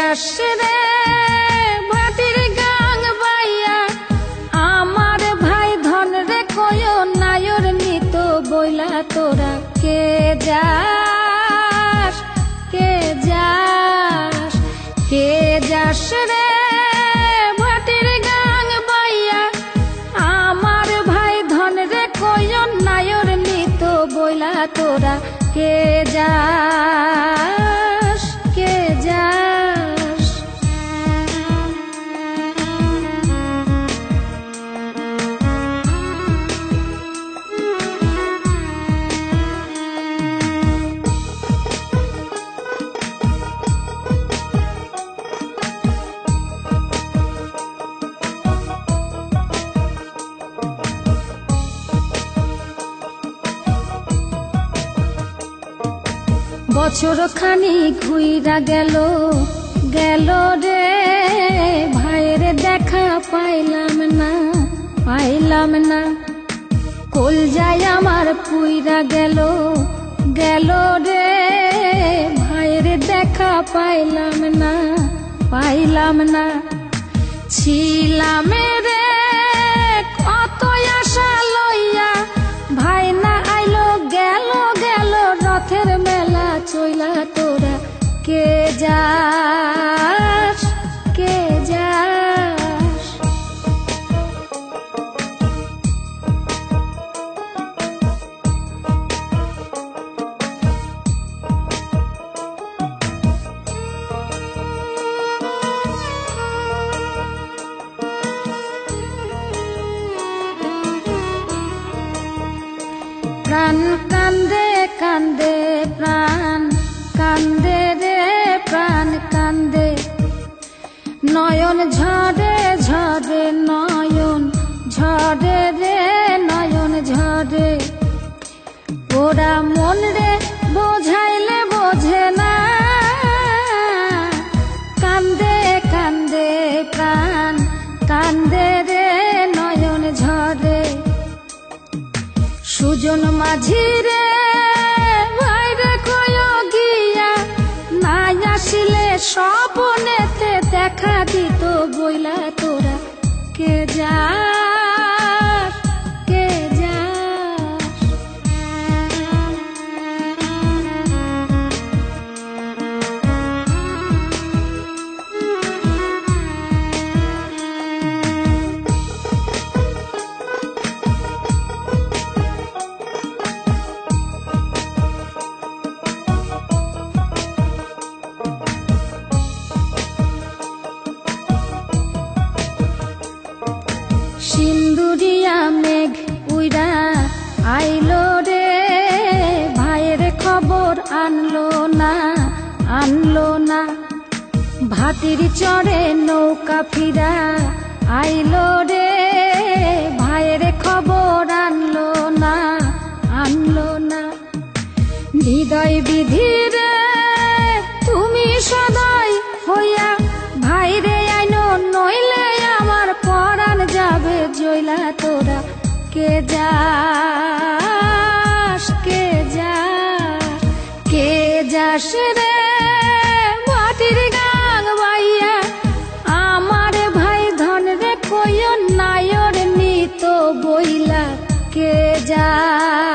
যাস রে ভাটির গাং বাইয়া আমার ভাই ধন রে কয় নায়র নিত বইলা তোরা কে যাস কে যাস কে যাস রে ভাটির গাং বাইয়া আমার ভাই ধন রে কয় নায়র নিত বইলা তোরা কে যাস কে যাস। বছর খানি ঘুইরা গেল গেল রে ভাইয়ের দেখা পাইলাম না কল যায় আমার পুইরা গেল গেল রে ভাইয়ের দেখা পাইলাম না ছিলাম রে কত আশা লইয়া ভাই না আইলো গেল গেল রথের মেলা চইলা তোরা কে যাস কে যাস। প্রাণ কান্দে কান্দে প্রাণ কান্দে রে প্রাণ কান্দে নয়ন ঝরে ঝরে নয়ন ঝরে রে নয়ন ঝরে ওরা মন রে বোঝাইলে বোঝে না কান্দে কান্দে প্রাণ কান্দে রে নয়ন ঝরে সুজন মাঝি রে ভাইরে কয় গিয়া নাই আসিলে স্বপনেতে দেখা দিত বইলা তোরা কে যাস কে যাস। সিন্দুরিয়া মেঘ উইরা আইলো রে ভাইয়ের খবর আনলো না ভাতির চড়ে নৌকা ফিরা আইলো রে ভাইয়ের খবর আনলো না হৃদয় বিধি রে তুমি সদয় হইয়া ভাইরে আইনো নইলে আমার পরাণ যাবে জইলা তোরা কে যাস কে যাস কে যাস রে মাটির গাং বাইয়া আমার ভাই ধন রে কই নায়র নিত বইলা কে যাস।